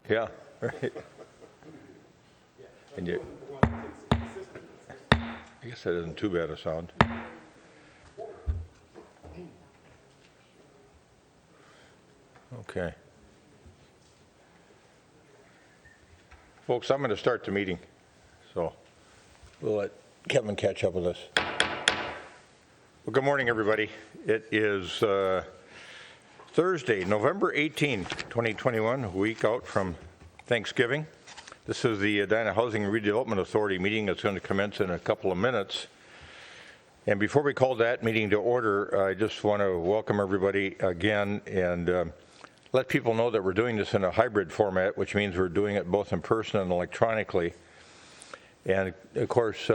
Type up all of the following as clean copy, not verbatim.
Yeah, right. And you, I guess that isn't too bad a sound. Okay. Folks, I'm going to start the meeting, so we'll let Kevin catch up with us. Well, good morning, everybody. It is Thursday, November 18th, 2021, a week out from Thanksgiving. This is the Adina Housing Redevelopment Authority meeting that's going to commence in a couple of minutes. And before we call that meeting to order, I just want to welcome everybody again and let people know that we're doing this in a hybrid format, which means we're doing it both in person and electronically. And of course,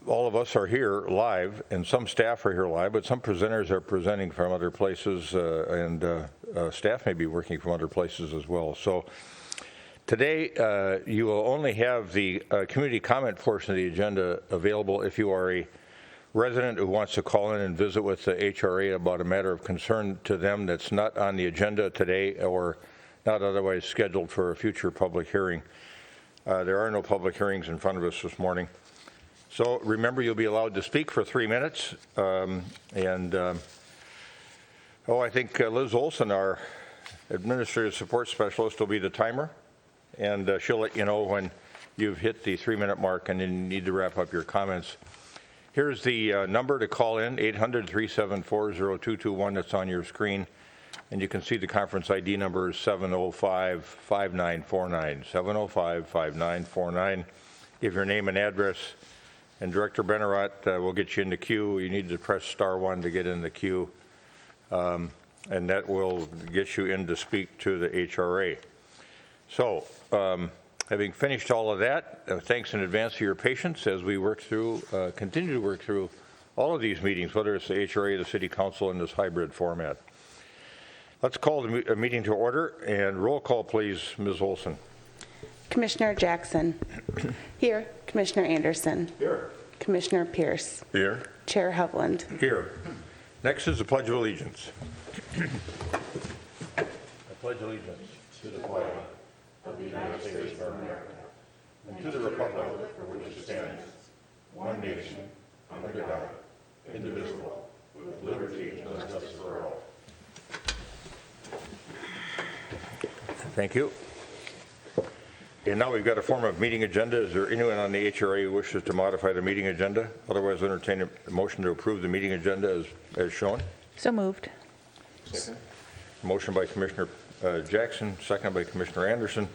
all of us are here live, and some staff are here live, but some presenters are presenting from other places, and staff may be working from other places as well. So today, you will only have the community comment portion of the agenda available if you are a resident who wants to call in and visit with the HRA about a matter of concern to them that's not on the agenda today or not otherwise scheduled for a future public hearing. There are no public hearings in front of us this morning. So remember, you'll be allowed to speak for 3 minutes. I think Liz Olson, our administrative support specialist, will be the timer. And she'll let you know when you've hit the 3-minute mark and then you need to wrap up your comments. Here's the number to call in, 800-374-0221. That's on your screen. And you can see the conference ID number is 705-5949, 705-5949. Give your name and address, and Director Bennerat will get you in the queue. You need to press *1 to get in the queue, and that will get you in to speak to the HRA. So, having finished all of that, thanks in advance for your patience as we work through, continue to work through all of these meetings, whether it's the HRA, the City Council, in this hybrid format. Let's call the meeting to order, and roll call, please, Ms. Olson. Commissioner Jackson. Here. Commissioner Anderson. Here. Commissioner Pierce. Here. Chair Hovland. Here. Next is the Pledge of Allegiance. I pledge allegiance to the flag of the United States of America and to the republic for which it stands, one nation, under God, indivisible, with liberty and justice for all. Thank you. And now we've got a form of meeting agenda. Is there anyone on the HRA who wishes to modify the meeting agenda? Otherwise, entertain a motion to approve the meeting agenda as shown. So moved. Second. Motion by Commissioner Jackson, second by Commissioner Anderson.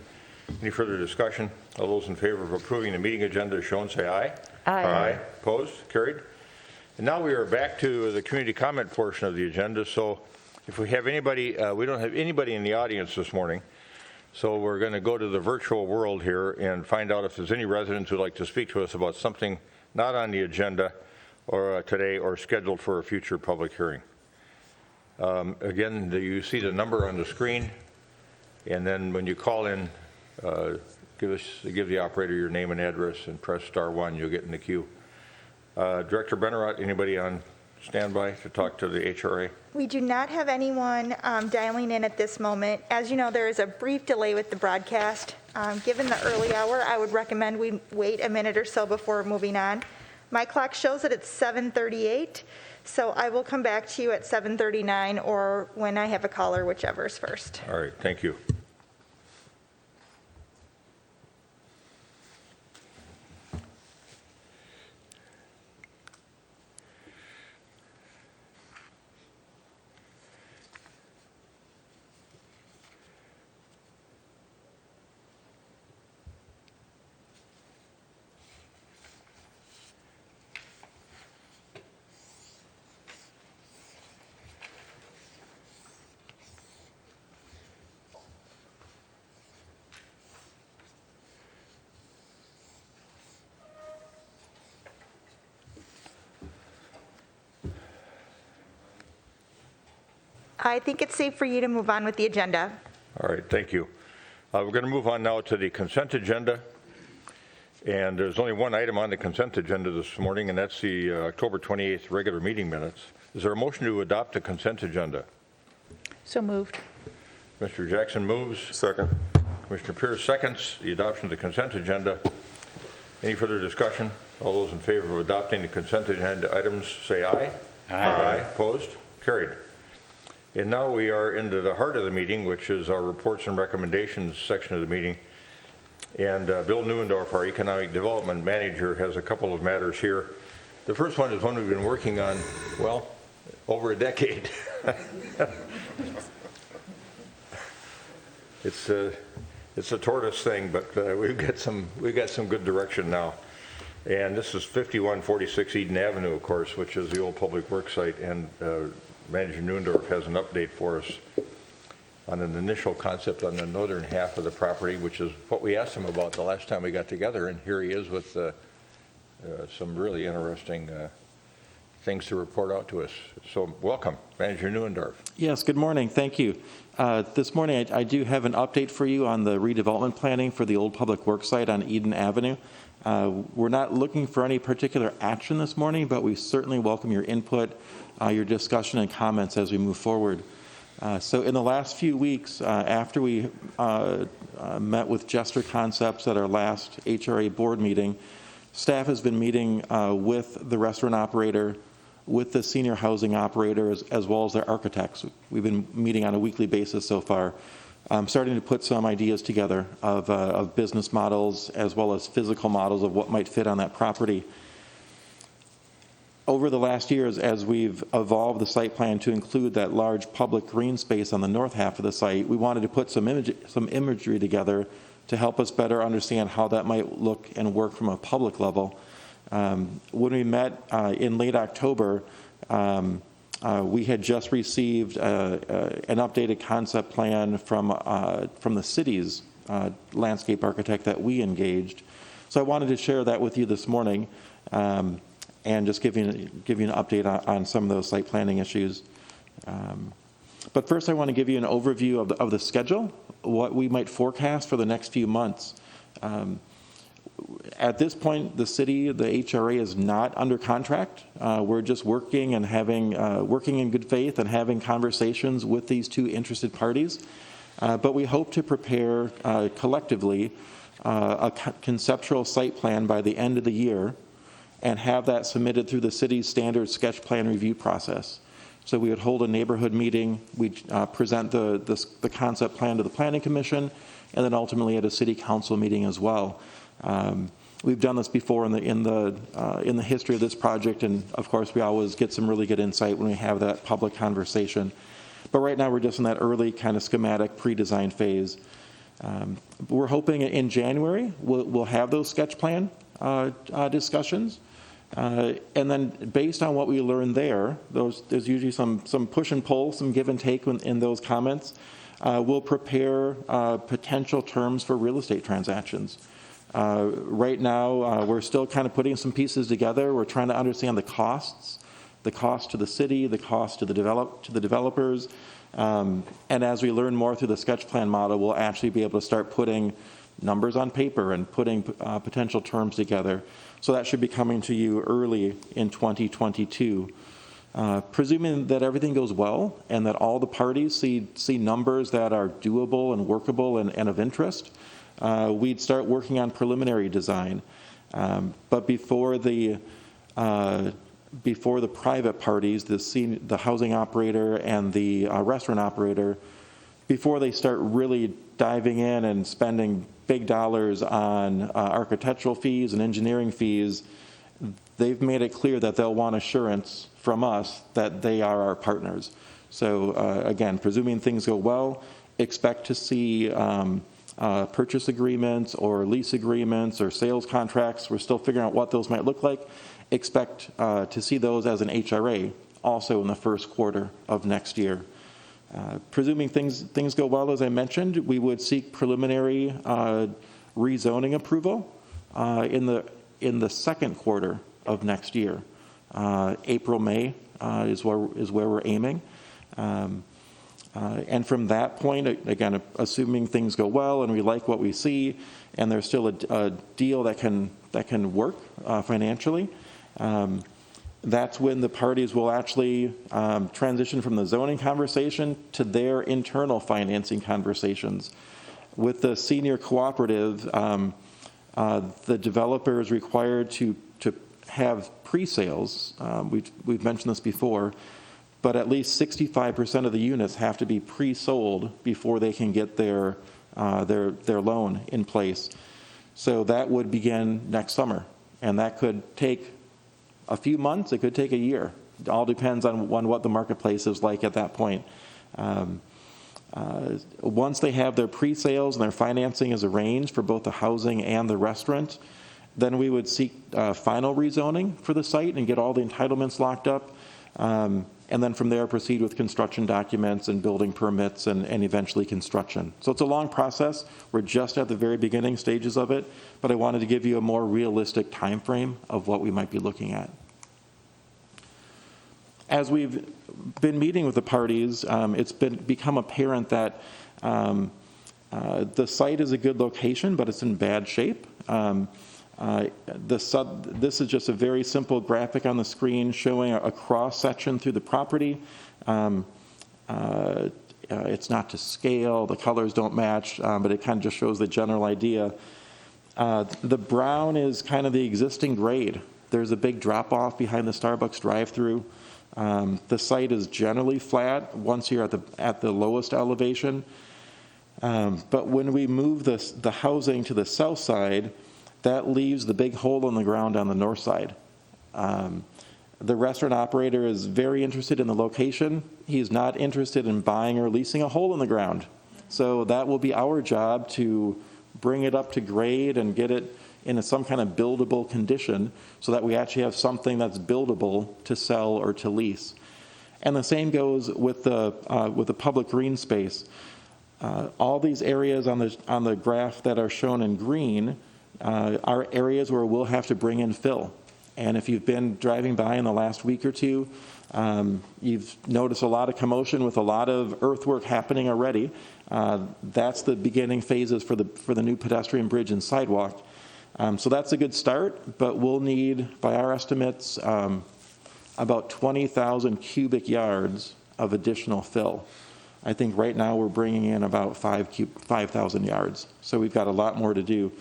Any further discussion? All those in favor of approving the meeting agenda as shown, say aye. Aye. Aye. Opposed? Carried. And now we are back to the community comment portion of the agenda. So if we have anybody, we don't have anybody in the audience this morning. So we're going to go to the virtual world here and find out if there's any residents who'd like to speak to us about something not on the agenda or today or scheduled for a future public hearing. Again, you see the number on the screen, and then when you call in, give the operator your name and address and press *1. You'll get in the queue. Director Bennerat, anybody on standby to talk to the HRA? We do not have anyone dialing in at this moment. As you know, there is a brief delay with the broadcast. Given the early hour, I would recommend we wait a minute or so before moving on. My clock shows that it's 7:38, so I will come back to you at 7:39 or when I have a caller, whichever's first. All right, thank you. I think it's safe for you to move on with the agenda. All right, thank you. We're going to move on now to the consent agenda. And there's only one item on the consent agenda this morning, and that's the October 28th regular meeting minutes. Is there a motion to adopt the consent agenda? So moved. Mr. Jackson moves. Second. Commissioner Pierce seconds the adoption of the consent agenda. Any further discussion? All those in favor of adopting the consent agenda items say aye. Aye. Opposed? Carried. And now we are into the heart of the meeting, which is our reports and recommendations section of the meeting. And Bill Neuendorf, our Economic Development Manager, has a couple of matters here. The first one is one we've been working on, well, over a decade. It's a tortoise thing, but we've got some good direction now. And this is 5146 Eden Avenue, of course, which is the old public works site. And Manager Neuendorf has an update for us on an initial concept on the northern half of the property, which is what we asked him about the last time we got together. And here he is with some really interesting things to report out to us. So welcome, Manager Neuendorf. Yes, good morning. Thank you. This morning, I do have an update for you on the redevelopment planning for the old public works site on Eden Avenue. We're not looking for any particular action this morning, but we certainly welcome your input, your discussion and comments as we move forward. So in the last few weeks, after we met with Jester Concepts at our last HRA board meeting, staff has been meeting with the restaurant operator, with the senior housing operators, as well as their architects. We've been meeting on a weekly basis so far, starting to put some ideas together of business models as well as physical models of what might fit on that property. Over the last years, as we've evolved the site plan to include that large public green space on the north half of the site, we wanted to put some imagery together to help us better understand how that might look and work from a public level. When we met in late October, we had just received an updated concept plan from the city's landscape architect that we engaged. So I wanted to share that with you this morning and just give you an update on some of those site planning issues. But first, I want to give you an overview of the schedule, what we might forecast for the next few months. At this point, the city, the HRA, is not under contract. We're just working and working in good faith and having conversations with these two interested parties. But we hope to prepare collectively a conceptual site plan by the end of the year and have that submitted through the city's standard sketch plan review process. So we would hold a neighborhood meeting, we'd present the concept plan to the Planning Commission, and then ultimately at a city council meeting as well. We've done this before in the history of this project, and of course we always get some really good insight when we have that public conversation. But right now we're just in that early kind of schematic pre-design phase. We're hoping in January we'll have those sketch plan discussions. And then based on what we learned there's usually some push and pull, some give and take in those comments. We'll prepare potential terms for real estate transactions. Right now, we're still kind of putting some pieces together. We're trying to understand the cost to the city, the cost to the developers. And as we learn more through the sketch plan model, we'll actually be able to start putting numbers on paper and putting potential terms together. So that should be coming to you early in 2022. Presuming that everything goes well and that all the parties see numbers that are doable and workable and of interest, we'd start working on preliminary design. But before the private parties, the housing operator and the restaurant operator, before they start really diving in and spending big dollars on architectural fees and engineering fees, they've made it clear that they'll want assurance from us that they are our partners. So again, presuming things go well, expect to see purchase agreements or lease agreements or sales contracts. We're still figuring out what those might look like. Expect to see those as an HRA also in the first quarter of next year. Presuming things go well, as I mentioned, we would seek preliminary rezoning approval in the second quarter of next year. April, May is where we're aiming. And from that point, again, assuming things go well and we like what we see, and there's still a deal that can work financially, That's when the parties will actually transition from the zoning conversation to their internal financing conversations. With the senior cooperative, the developer is required to have pre-sales. We've mentioned this before, but at least 65% of the units have to be pre-sold before they can get their loan in place. So that would begin next summer, and that could take a few months, it could take a year. It all depends on what the marketplace is like at that point. Once they have their pre-sales and their financing is arranged for both the housing and the restaurant, then we would seek final rezoning for the site and get all the entitlements locked up. And then from there proceed with construction documents and building permits and eventually construction. So it's a long process. We're just at the very beginning stages of it, but I wanted to give you a more realistic time frame of what we might be looking at. As we've been meeting with the parties, it's become apparent that the site is a good location, but it's in bad shape. This is just a very simple graphic on the screen showing a cross section through the property. It's not to scale, the colors don't match, but it kind of just shows the general idea. The brown is kind of the existing grade. There's a big drop off behind the Starbucks drive-through. The site is generally flat once you're at the lowest elevation. But when we move the housing to the south side, that leaves the big hole in the ground on the north side. The restaurant operator is very interested in the location. He's not interested in buying or leasing a hole in the ground. So that will be our job to bring it up to grade and get it in some kind of buildable condition so that we actually have something that's buildable to sell or to lease. And the same goes with the public green space. All these areas on the graph that are shown in green are areas where we'll have to bring in fill. And if you've been driving by in the last week or two, you've noticed a lot of commotion with a lot of earthwork happening already. That's the beginning phases for the new pedestrian bridge and sidewalk. So that's a good start, but we'll need, by our estimates, about 20,000 cubic yards of additional fill. I think right now we're bringing in about 5,000 yards. So we've got a lot more to do.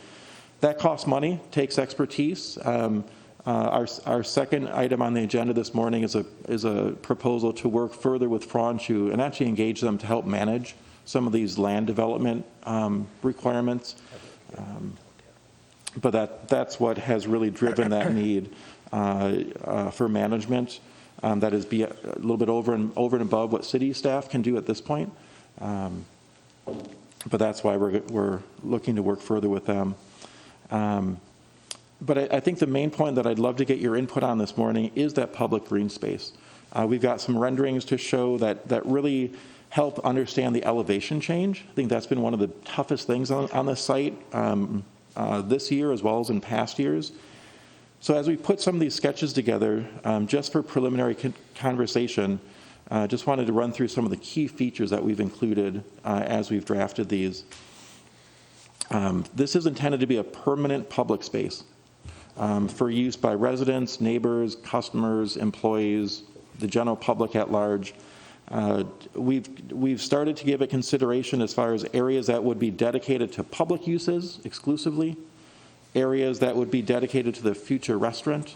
That costs money, takes expertise. Our second item on the agenda this morning is a proposal to work further with Franchu and actually engage them to help manage some of these land development requirements. But that's what has really driven that need for management. That is be a little bit over and above what city staff can do at this point. But that's why we're looking to work further with them. But I think the main point that I'd love to get your input on this morning is that public green space. We've got some renderings to show that really help understand the elevation change. I think that's been one of the toughest things on the site this year as well as in past years. So as we put some of these sketches together, just for preliminary conversation, just wanted to run through some of the key features that we've included as we've drafted these. This is intended to be a permanent public space for use by residents, neighbors, customers, employees, the general public at large. We've started to give it consideration as far as areas that would be dedicated to public uses exclusively, areas that would be dedicated to the future restaurant,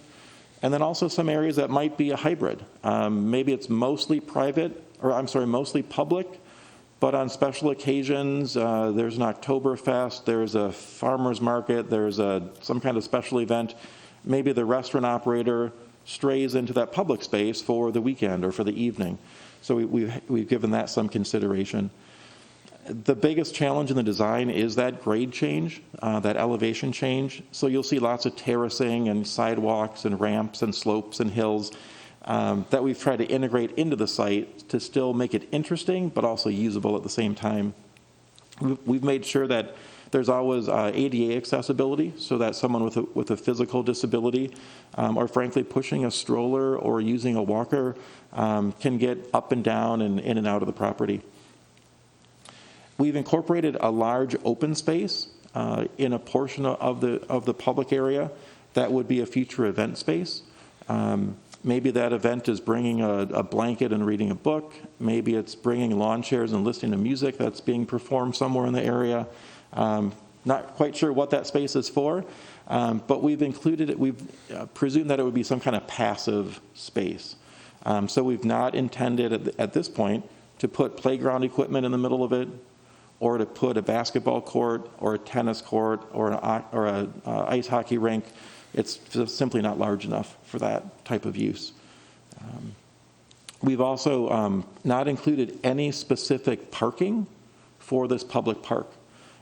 and then also some areas that might be a hybrid. Maybe it's mostly public, but on special occasions, there's an Oktoberfest, there's a farmer's market, there's some kind of special event. Maybe the restaurant operator strays into that public space for the weekend or for the evening. So we've given that some consideration. The biggest challenge in the design is that grade change, that elevation change. So you'll see lots of terracing and sidewalks and ramps and slopes and hills that we've tried to integrate into the site to still make it interesting, but also usable at the same time. We've made sure that there's always ADA accessibility so that someone with a physical disability or frankly pushing a stroller or using a walker can get up and down and in and out of the property. We've incorporated a large open space in a portion of the public area that would be a future event space. Maybe that event is bringing a blanket and reading a book. Maybe it's bringing lawn chairs and listening to music that's being performed somewhere in the area. Not quite sure what that space is for, but we've included it, we've presumed that it would be some kind of passive space. So we've not intended at this point to put playground equipment in the middle of it, or to put a basketball court or a tennis court or an ice hockey rink. It's just simply not large enough for that type of use. We've also not included any specific parking for this public park.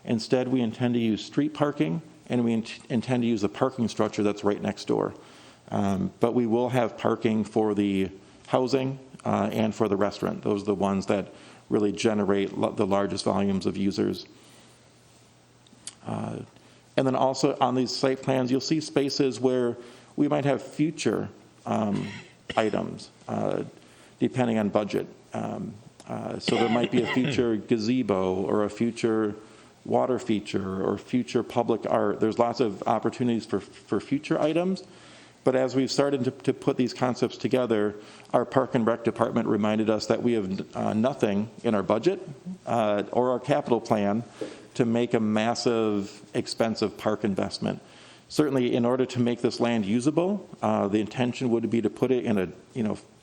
Instead, we intend to use street parking, and we intend to use the parking structure that's right next door. But we will have parking for the housing and for the restaurant. Those are the ones that really generate the largest volumes of users. And then also on these site plans, you'll see spaces where we might have future items, depending on budget. So there might be a future gazebo or a future water feature or future public art. There's lots of opportunities for future items. But as we've started to put these concepts together, our Park and Rec department reminded us that we have nothing in our budget or our capital plan to make a massive, expensive park investment. Certainly, in order to make this land usable, the intention would be to put it in a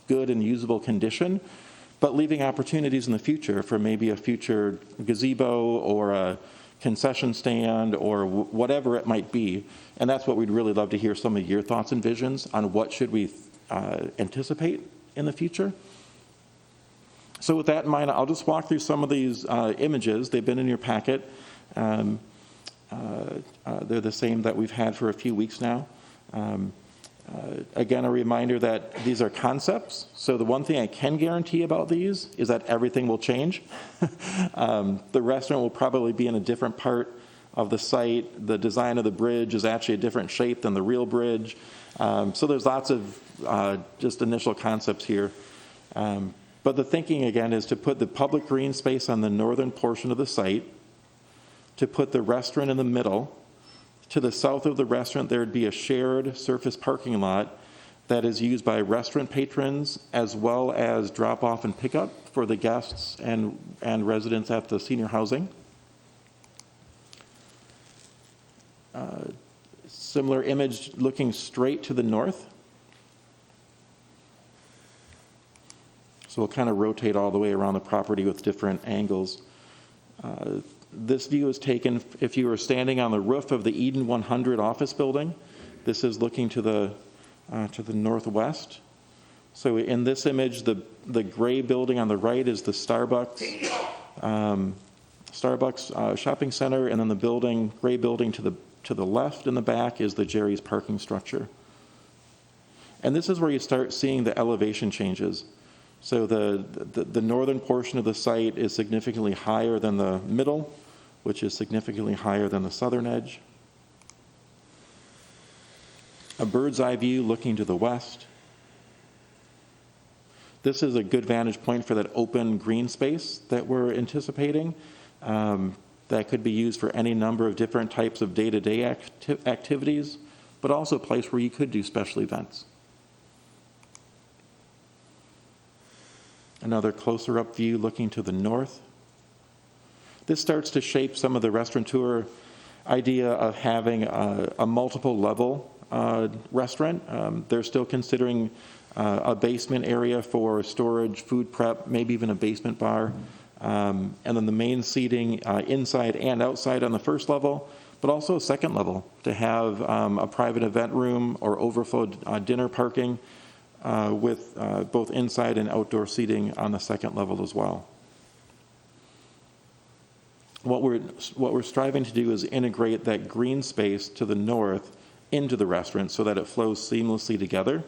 good and usable condition, but leaving opportunities in the future for maybe a future gazebo or a concession stand or whatever it might be. And that's what we'd really love to hear some of your thoughts and visions on what should we anticipate in the future. So with that in mind, I'll just walk through some of these images. They've been in your packet. They're the same that we've had for a few weeks now. Again, a reminder that these are concepts. So the one thing I can guarantee about these is that everything will change. The restaurant will probably be in a different part of the site. The design of the bridge is actually a different shape than the real bridge. So there's lots of just initial concepts here. But the thinking, again, is to put the public green space on the northern portion of the site, to put the restaurant in the middle. To the south of the restaurant, there would be a shared surface parking lot that is used by restaurant patrons as well as drop-off and pickup for the guests and residents at the senior housing. Similar image looking straight to the north. So we'll kind of rotate all the way around the property with different angles. This view is taken if you were standing on the roof of the Eden 100 office building. This is looking to the northwest. So in this image, the gray building on the right is the Starbucks shopping center, and then the gray building to the left in the back is the Jerry's parking structure. And this is where you start seeing the elevation changes. So the northern portion of the site is significantly higher than the middle, which is significantly higher than the southern edge. A bird's eye view looking to the west. This is a good vantage point for that open green space that we're anticipating. That could be used for any number of different types of day-to-day activities, but also a place where you could do special events. Another closer up view looking to the north. This starts to shape some of the restaurateur idea of having a multiple level restaurant. They're still considering a basement area for storage, food prep, maybe even a basement bar. And then the main seating inside and outside on the first level, but also a second level to have a private event room or overflow dinner parking with both inside and outdoor seating on the second level as well. What we're striving to do is integrate that green space to the north into the restaurant so that it flows seamlessly together.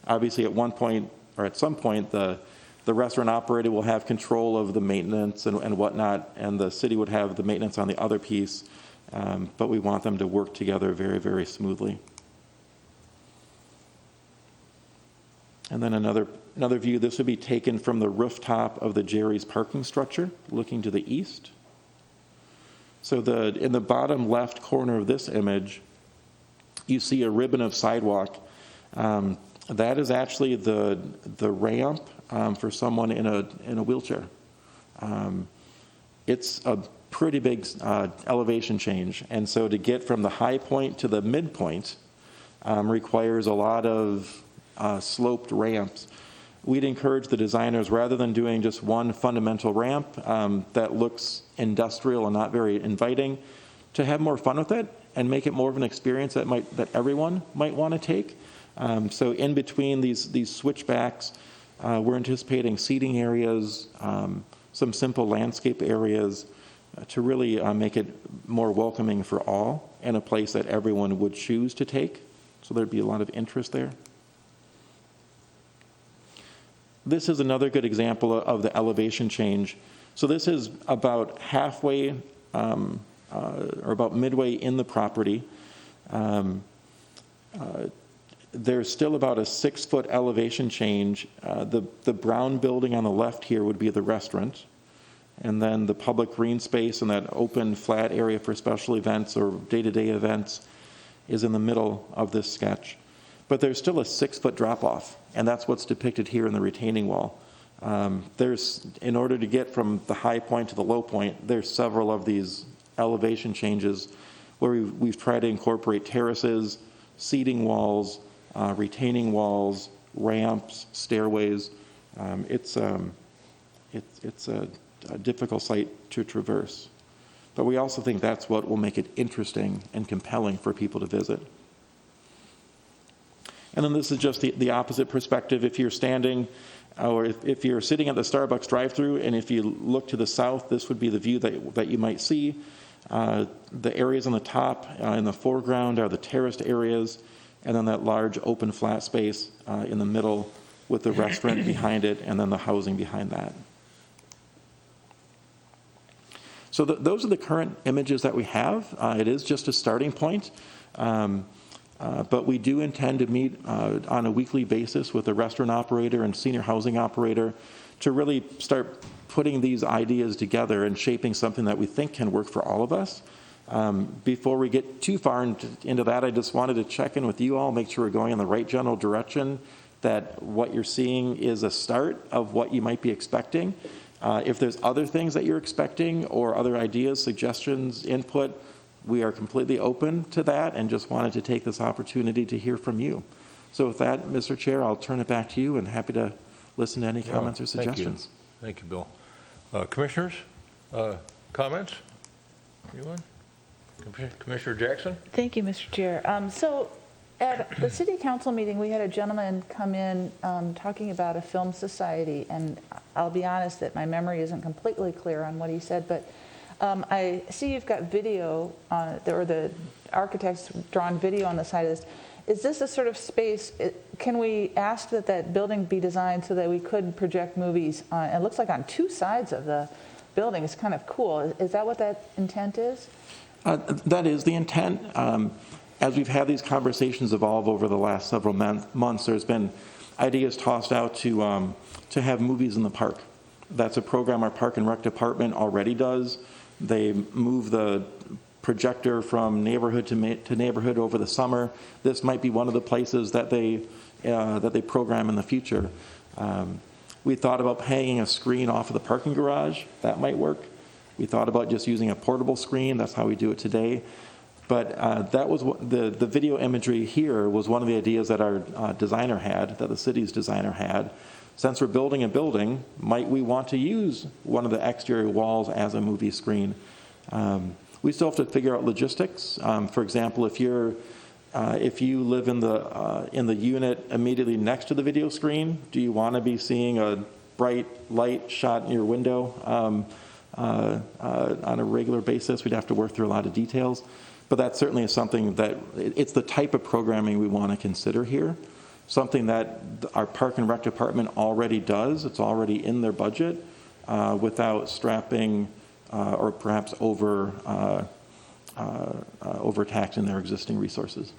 Obviously, at one point or at some point, the restaurant operator will have control of the maintenance and whatnot, and the city would have the maintenance on the other piece. But we want them to work together very, very smoothly. And then another view. This would be taken from the rooftop of the Jerry's parking structure, looking to the east. So in the bottom left corner of this image, you see a ribbon of sidewalk That is actually the ramp for someone in a wheelchair. It's a pretty big elevation change, and so to get from the high point to the midpoint requires a lot of sloped ramps. We'd encourage the designers, rather than doing just one fundamental ramp that looks industrial and not very inviting, to have more fun with it and make it more of an experience that everyone might want to take. So in between these switchbacks, we're anticipating seating areas, some simple landscape areas to really make it more welcoming for all and a place that everyone would choose to take. So there'd be a lot of interest there. This is another good example of the elevation change. So this is about halfway or about midway in the property. There's still about a 6-foot elevation change. The brown building on the left here would be the restaurant. And then the public green space and that open flat area for special events or day-to-day events is in the middle of this sketch. But there's still a 6-foot drop-off, and that's what's depicted here in the retaining wall. In order to get from the high point to the low point, there's several of these elevation changes where we've tried to incorporate terraces, seating walls, retaining walls, ramps, stairways. It's a difficult site to traverse. But we also think that's what will make it interesting and compelling for people to visit. And then this is just the opposite perspective. If you're standing, or if you're sitting at the Starbucks drive-thru, and if you look to the south, this would be the view that you might see. The areas on the top in the foreground are the terraced areas, and then that large open flat space in the middle with the restaurant behind it, and then the housing behind that. So those are the current images that we have. It is just a starting point. But we do intend to meet on a weekly basis with a restaurant operator and senior housing operator to really start putting these ideas together and shaping something that we think can work for all of us. Before we get too far into that, I just wanted to check in with you all, make sure we're going in the right general direction, that what you're seeing is a start of what you might be expecting. If there's other things that you're expecting or other ideas, suggestions, input, we are completely open to that and just wanted to take this opportunity to hear from you. So with that, Mr. Chair, I'll turn it back to you and happy to listen to any comments or suggestions. Thank you, Bill. Commissioners, comments? Anyone? Commissioner Jackson? Thank you, Mr. Chair. So at the city council meeting, we had a gentleman come in talking about a film society, and I'll be honest that my memory isn't completely clear on what he said, but I see you've got video, or the architect's drawn video on the side of this. Is this a sort of space, can we ask that building be designed so that we could project movies on, it looks like on two sides of the building? It's kind of cool. Is that what that intent is? That is the intent. As we've had these conversations evolve over the last several months, there's been ideas tossed out to have movies in the park. That's a program our Park and Rec department already does. They move the projector from neighborhood to neighborhood over the summer. This might be one of the places that they program in the future. We thought about hanging a screen off of the parking garage. That might work. We thought about just using a portable screen. That's how we do it today. But that was the video imagery here was one of the ideas that our designer had, that the city's designer had. Since we're building a building, might we want to use one of the exterior walls as a movie screen? We still have to figure out logistics. For example, if you live in the unit immediately next to the video screen, do you want to be seeing a bright light shot in your window on a regular basis? We'd have to work through a lot of details. But that certainly is something that, it's the type of programming we want to consider here. Something that our Park and Rec department already does. It's already in their budget without strapping or perhaps overtaxing their existing resources.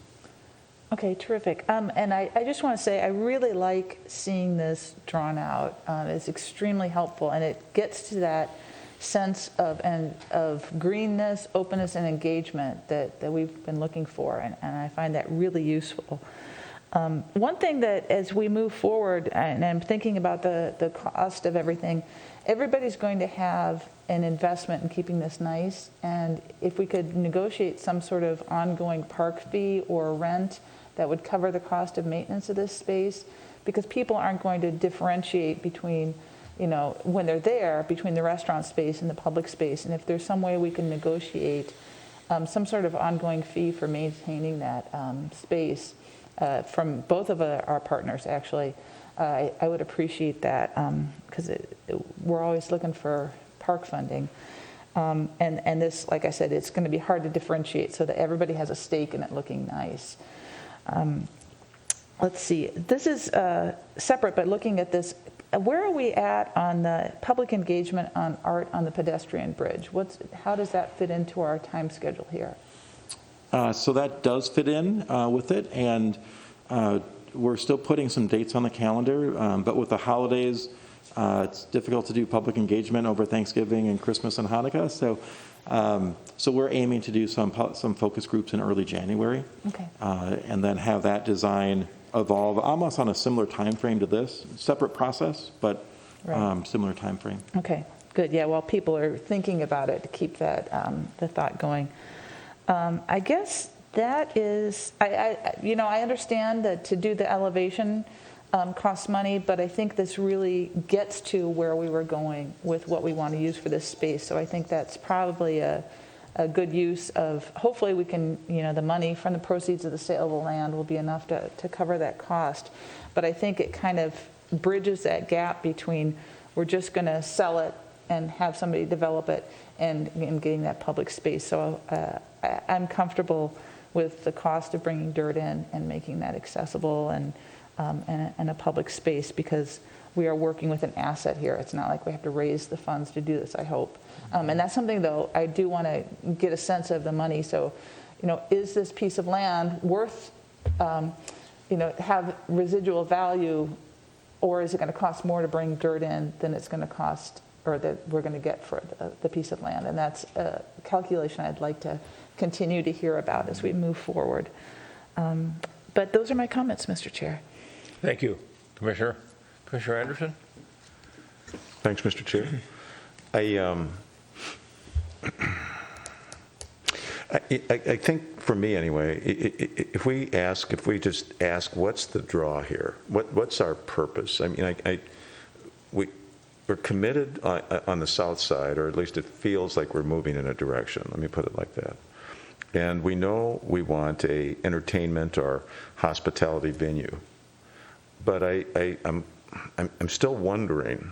Okay, terrific. And I just want to say I really like seeing this drawn out. It's extremely helpful, and it gets to that sense of greenness, openness, and engagement that we've been looking for, and I find that really useful. One thing that as we move forward, and I'm thinking about the cost of everything, everybody's going to have an investment in keeping this nice. And if we could negotiate some sort of ongoing park fee or rent that would cover the cost of maintenance of this space, because people aren't going to differentiate between, when they're there, between the restaurant space and the public space. And if there's some way we can negotiate some sort of ongoing fee for maintaining that space, from both of our partners, actually, I would appreciate that, because we're always looking for park funding. And this, like I said, it's going to be hard to differentiate so that everybody has a stake in it looking nice. Let's see, this is separate, but looking at this, where are we at on the public engagement on art on the pedestrian bridge? How does that fit into our time schedule here? So that does fit in with it, and we're still putting some dates on the calendar, but with the holidays, it's difficult to do public engagement over Thanksgiving and Christmas and Hanukkah, so we're aiming to do some focus groups in early January. Okay. And then have that design evolve almost on a similar time frame to this, separate process, but Right. similar time frame. Okay, good. Yeah, while people are thinking about it, to keep that, the thought going. I guess that is, I understand that to do the elevation costs money, but I think this really gets to where we were going with what we want to use for this space. So I think that's probably a good use of, hopefully we can, the money from the proceeds of the sale of the land will be enough to cover that cost. But I think it kind of bridges that gap between we're just going to sell it and have somebody develop it and getting that public space. So I'm comfortable with the cost of bringing dirt in and making that accessible and a public space, because we are working with an asset here. It's not like we have to raise the funds to do this, I hope. And that's something, though, I do want to get a sense of the money. So, is this piece of land worth, have residual value, or is it going to cost more to bring dirt in than it's going to cost, or that we're going to get for the piece of land? And that's a calculation I'd like to continue to hear about as we move forward. But those are my comments, Mr. Chair. Thank you, Commissioner. Commissioner Anderson? Thanks, Mr. Chair. I think for me anyway, if we just ask, what's the draw here? What's our purpose? I mean, we're committed on the south side, or at least it feels like we're moving in a direction. Let me put it like that. And we know we want a entertainment or hospitality venue. But I'm still wondering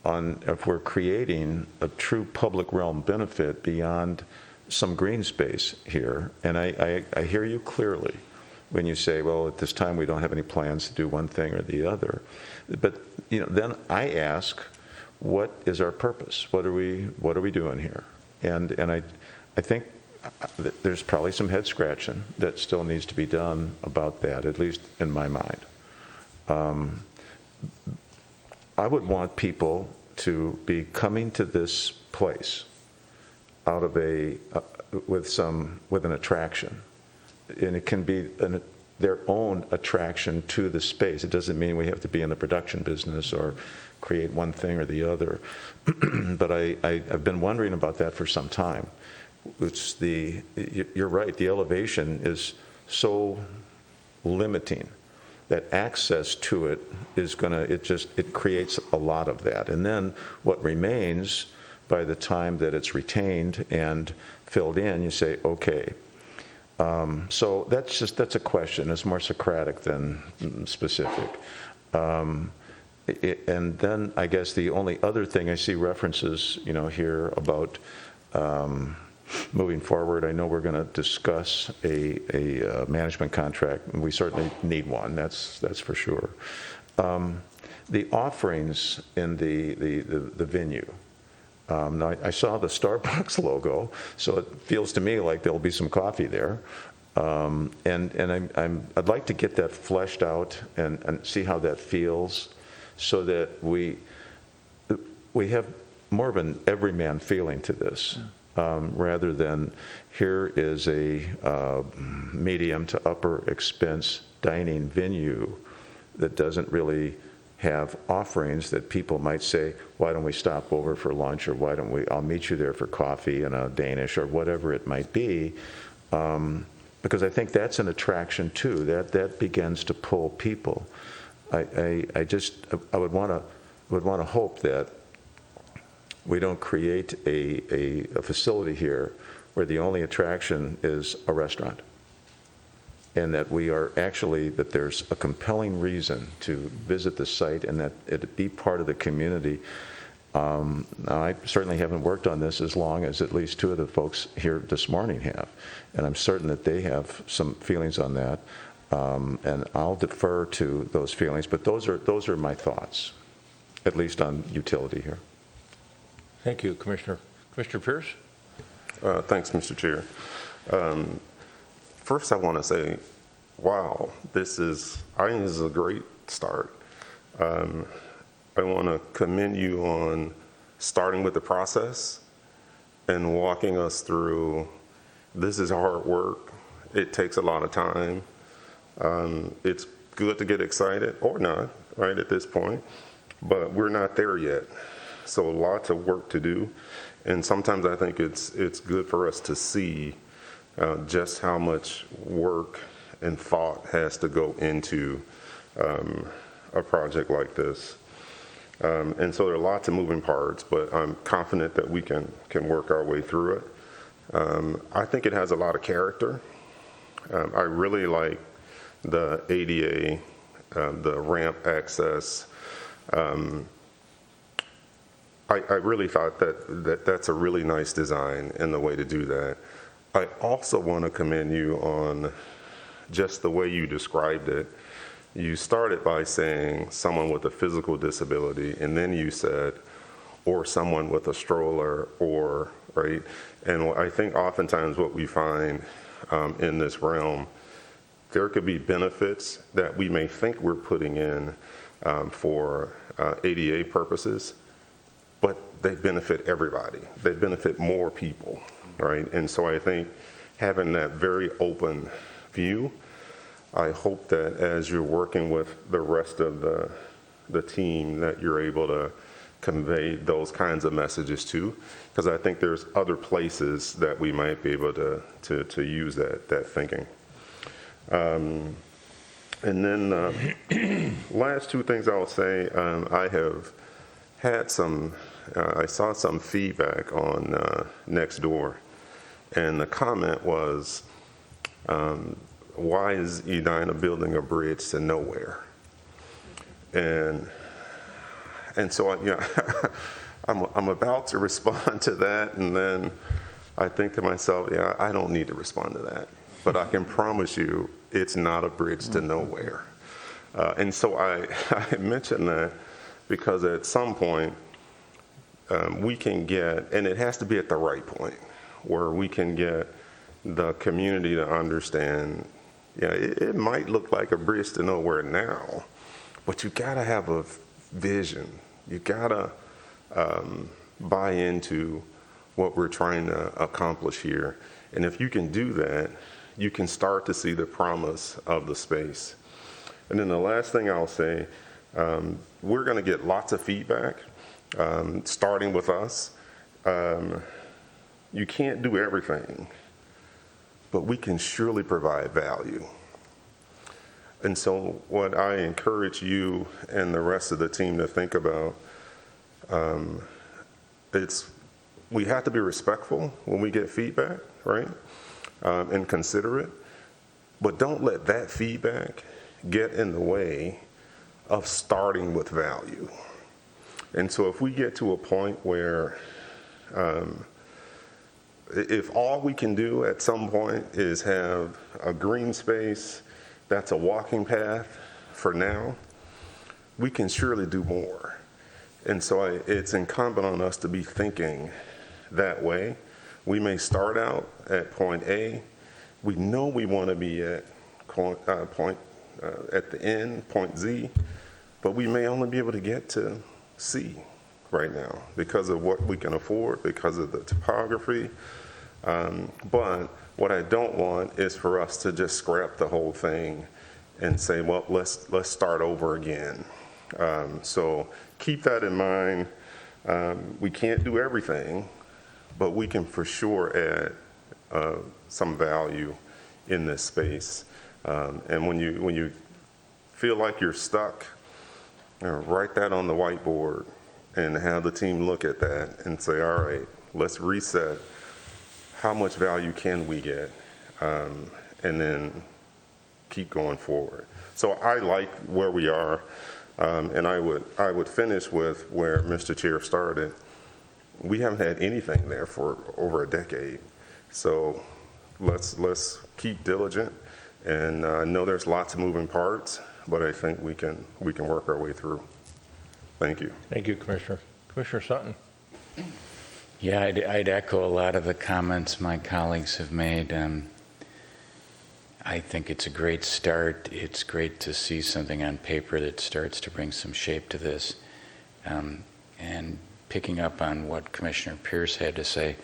if we're creating a true public realm benefit beyond some green space here. And I hear you clearly when you say, well, at this time we don't have any plans to do one thing or the other. But then I ask, what is our purpose? What are we doing here? And I think that there's probably some head scratching that still needs to be done about that, at least in my mind. I would want people to be coming to this place out of with an attraction, and it can be their own attraction to the space. It doesn't mean we have to be in the production business or create one thing or the other. But I've been wondering about that for some time. You're right, the elevation is so limiting that access to it is it creates a lot of that. And then what remains by the time that it's retained and filled in, you say, okay. So that's a question. It's more Socratic than specific. And then I guess the only other thing I see references, here about moving forward. I know we're going to discuss a management contract, and we certainly need one. That's for sure. The offerings in the venue. Now I saw the Starbucks logo, so it feels to me like there'll be some coffee there. And I'd like to get that fleshed out and see how that feels, so that we have more of an everyman feeling to this. rather than here is a medium to upper expense dining venue that doesn't really have offerings that people might say, why don't we stop over for lunch, or why don't we, I'll meet you there for coffee and a Danish, or whatever it might be. Because I think that's an attraction too. That begins to pull people. I would want to hope that we don't create a facility here where the only attraction is a restaurant, and that we are actually, that there's a compelling reason to visit the site and that it be part of the community. Now, I certainly haven't worked on this as long as at least two of the folks here this morning have, and I'm certain that they have some feelings on that, and I'll defer to those feelings, but those are my thoughts, at least on utility here. Thank you, Commissioner. Commissioner Pierce? Thanks, Mr. Chair. First, I want to say, wow, I think this is a great start. I want to commend you on starting with the process and walking us through. This is hard work. It takes a lot of time. It's good to get excited, or not, right, at this point, but we're not there yet. So lots of work to do. And sometimes I think it's good for us to see just how much work and thought has to go into a project like this. And so there are lots of moving parts, but I'm confident that we can work our way through it. I think it has a lot of character. I really like the ADA, the ramp access. I really thought that's a really nice design and the way to do that. I also want to commend you on just the way you described it. You started by saying someone with a physical disability, and then you said, or someone with a stroller, or, right? And I think oftentimes what we find in this realm, there could be benefits that we may think we're putting in for ADA purposes, but they benefit everybody. They benefit more people, right? And so I think having that very open view, I hope that as you're working with the rest of the team, that you're able to convey those kinds of messages too, because I think there's other places that we might be able to use that thinking. And then last two things I'll say, I have had I saw some feedback on Nextdoor, and the comment was, why is Edina building a bridge to nowhere? And so I'm about to respond to that, and then I think to myself, yeah, I don't need to respond to that, but I can promise you it's not a bridge to nowhere. And so I mentioned that because at some point we can get, and it has to be at the right point, where we can get the community to understand, it might look like a bridge to nowhere now, but you gotta have a vision. You gotta buy into what we're trying to accomplish here. And if you can do that, you can start to see the promise of the space. And then the last thing I'll say, we're gonna get lots of feedback, starting with us. You can't do everything, but we can surely provide value. And so what I encourage you and the rest of the team to think about, we have to be respectful when we get feedback, right? And considerate, but don't let that feedback get in the way of starting with value. And so if we get to a point where if all we can do at some point is have a green space that's a walking path for now, we can surely do more. And so it's incumbent on us to be thinking that way. We may start out at point A. We know we want to be at at the end, point Z, but we may only be able to get to C right now because of what we can afford, because of the topography. But what I don't want is for us to just scrap the whole thing and say, well, let's start over again. So keep that in mind. We can't do everything, but we can for sure add some value in this space. And when you feel like you're stuck, write that on the whiteboard and have the team look at that and say, all right, let's reset. How much value can we get? And then keep going forward. So I like where we are, and I would finish with where Mr. Chair started. We haven't had anything there for over a decade. So let's keep diligent, and I know there's lots of moving parts, but I think we can work our way through. Thank you. Thank you, Commissioner. Commissioner Sutton? Yeah, I'd echo a lot of the comments my colleagues have made. I think it's a great start. It's great to see something on paper that starts to bring some shape to this. And picking up on what Commissioner Pierce had to say,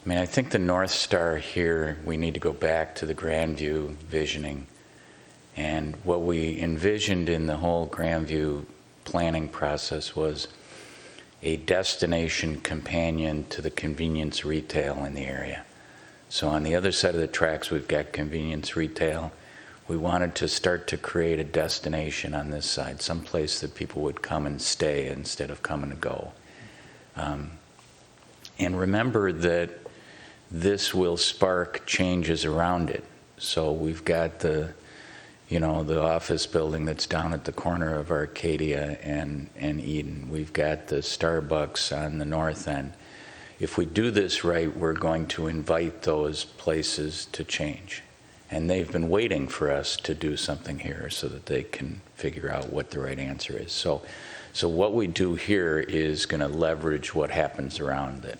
I mean, I think the North Star here, we need to go back to the Grandview visioning. And what we envisioned in the whole Grandview planning process was a destination companion to the convenience retail in the area. So on the other side of the tracks, we've got convenience retail. We wanted to start to create a destination on this side, someplace that people would come and stay instead of come and go. And remember that this will spark changes around it. So we've got the office building that's down at the corner of Arcadia and Eden. We've got the Starbucks on the north end. If we do this right, we're going to invite those places to change. And they've been waiting for us to do something here so that they can figure out what the right answer is. So what we do here is going to leverage what happens around it.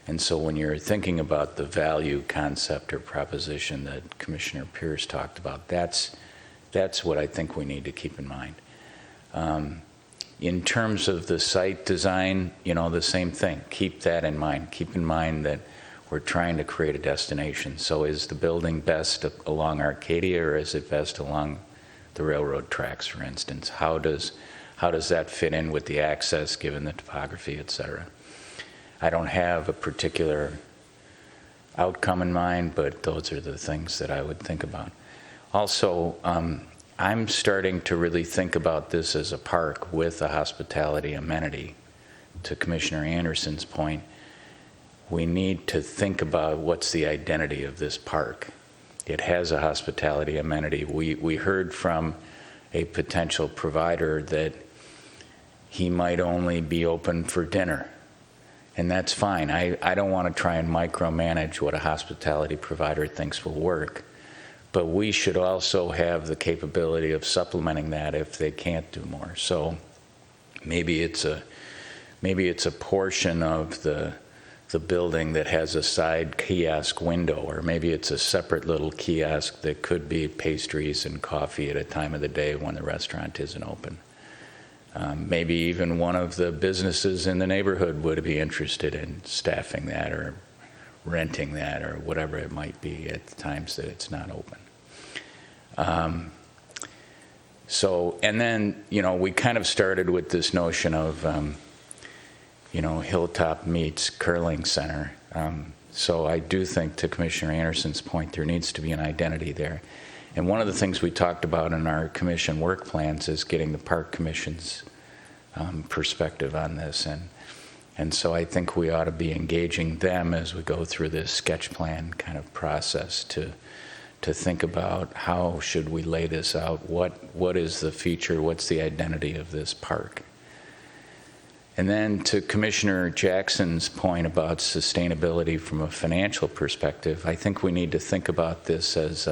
And so when you're thinking about the value concept or proposition that Commissioner Pierce talked about, that's what I think we need to keep in mind. In terms of the site design, the same thing. Keep that in mind. Keep in mind that we're trying to create a destination. So is the building best along Arcadia, or is it best along the railroad tracks, for instance? How does that fit in with the access, given the topography, et cetera? I don't have a particular outcome in mind, but those are the things that I would think about. Also, I'm starting to really think about this as a park with a hospitality amenity. To Commissioner Anderson's point, we need to think about what's the identity of this park. It has a hospitality amenity. We heard from a potential provider that he might only be open for dinner, and that's fine. I don't want to try and micromanage what a hospitality provider thinks will work. But we should also have the capability of supplementing that if they can't do more. So maybe it's a portion of the building that has a side kiosk window, or maybe it's a separate little kiosk that could be pastries and coffee at a time of the day when the restaurant isn't open. Maybe even one of the businesses in the neighborhood would be interested in staffing that or renting that or whatever it might be at the times that it's not open. And then, we kind of started with this notion of, Hilltop meets Curling Center. So I do think, to Commissioner Anderson's point, there needs to be an identity there. And one of the things we talked about in our commission work plans is getting the Park Commission's perspective on this. And so I think we ought to be engaging them as we go through this sketch plan kind of process to think about how should we lay this out, what is the feature, what's the identity of this park. And then to Commissioner Jackson's point about sustainability from a financial perspective, I think we need to think about this as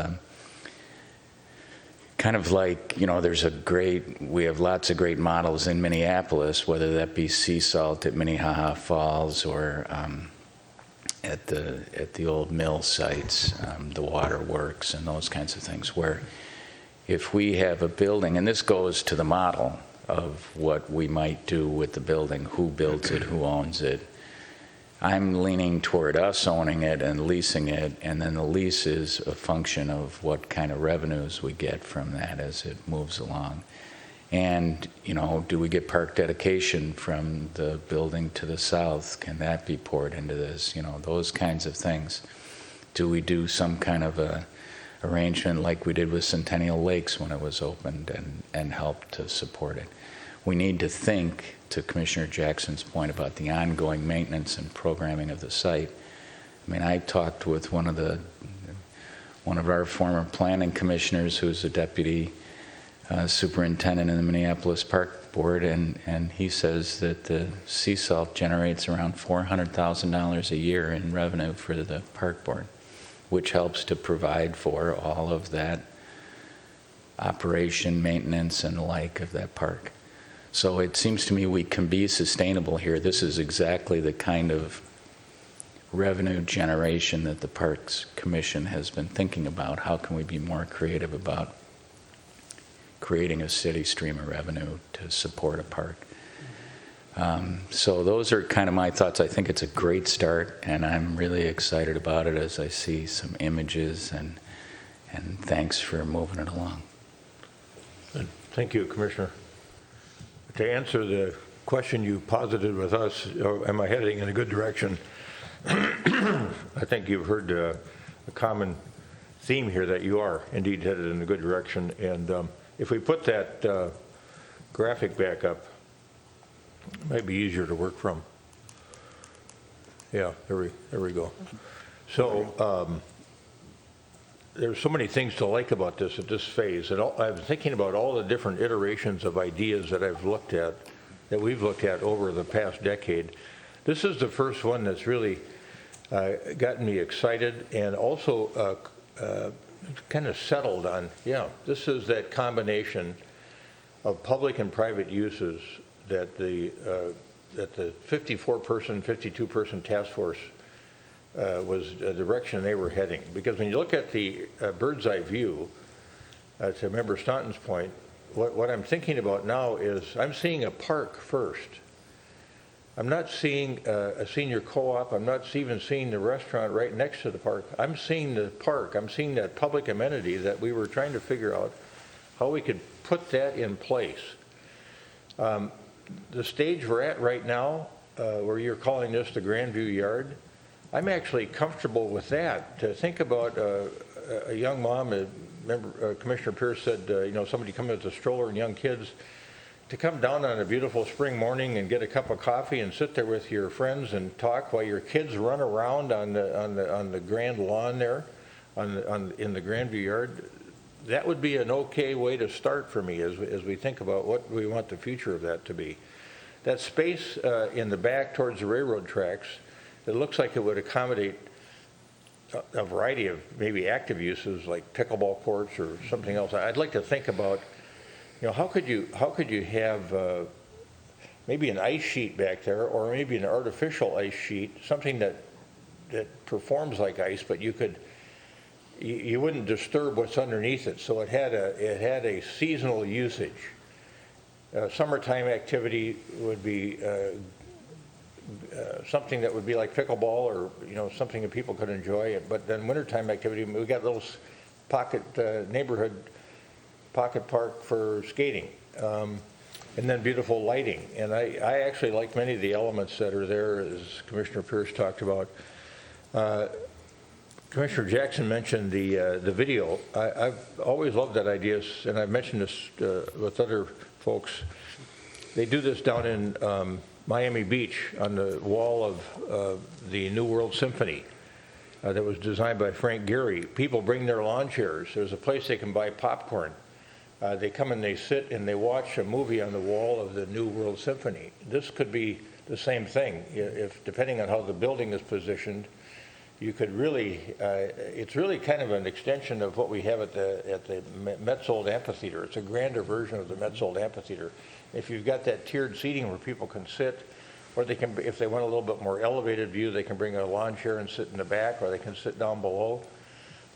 kind of like, we have lots of great models in Minneapolis, whether that be sea salt at Minnehaha Falls or at the old mill sites, the waterworks and those kinds of things, where if we have a building, and this goes to the model of what we might do with the building, who builds it, who owns it. I'm leaning toward us owning it and leasing it, and then the lease is a function of what kind of revenues we get from that as it moves along. And, you know, do we get park dedication from the building to the south? Can that be poured into this? You know, those kinds of things. Do we do some kind of a arrangement like we did with Centennial Lakes when it was opened and help to support it? We need to think, to Commissioner Jackson's point about the ongoing maintenance and programming of the site. I mean, I talked with one of our former planning commissioners who's a deputy superintendent in the Minneapolis Park Board, and he says that the sea salt generates around $400,000 a year in revenue for the park board, which helps to provide for all of that operation, maintenance, and the like of that park. So it seems to me we can be sustainable here. This is exactly the kind of revenue generation that the Parks Commission has been thinking about. How can we be more creative about creating a steady stream of revenue to support a park? So those are kind of my thoughts. I think it's a great start, and I'm really excited about it as I see some images, and thanks for moving it along. Good. Thank you, Commissioner. To answer the question you posited with us, am I heading in a good direction? I think you've heard a common theme here that you are indeed headed in a good direction. And if we put that graphic back up, it might be easier to work from. Yeah, there we go. So there's so many things to like about this at this phase. And I'm thinking about all the different iterations of ideas that we've looked at over the past decade. This is the first one that's really gotten me excited and also kind of settled on, yeah, this is that combination of public and private uses that the 54-person, 52-person task force was the direction they were heading. Because when you look at the bird's eye view, to Member Staunton's point, what I'm thinking about now is I'm seeing a park first. I'm not seeing a senior co-op. I'm not even seeing the restaurant right next to the park. I'm seeing the park. I'm seeing that public amenity that we were trying to figure out how we could put that in place. The stage we're at right now, where you're calling this the Grandview Yard, I'm actually comfortable with that. To think about a young mom, Commissioner Pierce said, somebody coming with a stroller and young kids, to come down on a beautiful spring morning and get a cup of coffee and sit there with your friends and talk while your kids run around on the grand lawn there, in the Grandview Yard, that would be an okay way to start for me as we think about what we want the future of that to be. That space in the back towards the railroad tracks, it looks like it would accommodate a variety of maybe active uses like pickleball courts or something else. I'd like to think about, how could you have maybe an ice sheet back there, or maybe an artificial ice sheet, something that performs like ice, but you wouldn't disturb what's underneath it. So it had a seasonal usage. Summertime activity would be something that would be like pickleball, or something that people could enjoy. But then wintertime activity, we got little neighborhood pocket park for skating, and then beautiful lighting. And I actually like many of the elements that are there, as Commissioner Pierce talked about. Commissioner Jackson mentioned the video. I've always loved that idea, and I've mentioned this with other folks. They do this down in Miami Beach on the wall of the New World Symphony that was designed by Frank Gehry. People bring their lawn chairs. There's a place they can buy popcorn. They come and they sit and they watch a movie on the wall of the New World Symphony. This could be the same thing. If depending on how the building is positioned, you could really, it's really kind of an extension of what we have at the Metzold Amphitheater. It's a grander version of the Metzold Amphitheater. If you've got that tiered seating where people can sit, or they can, if they want a little bit more elevated view, they can bring a lawn chair and sit in the back, or they can sit down below.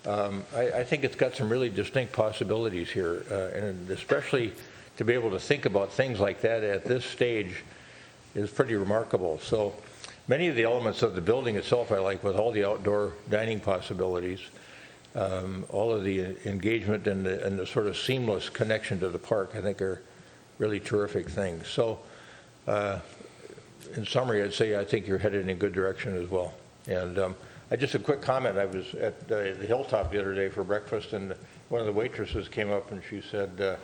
I think it's got some really distinct possibilities here, and especially to be able to think about things like that at this stage is pretty remarkable. So many of the elements of the building itself I like, with all the outdoor dining possibilities, all of the engagement and the sort of seamless connection to the park, I think are really terrific things. So in summary, I'd say I think you're headed in a good direction as well. And just a quick comment. I was at the Hilltop the other day for breakfast, and one of the waitresses came up and she said,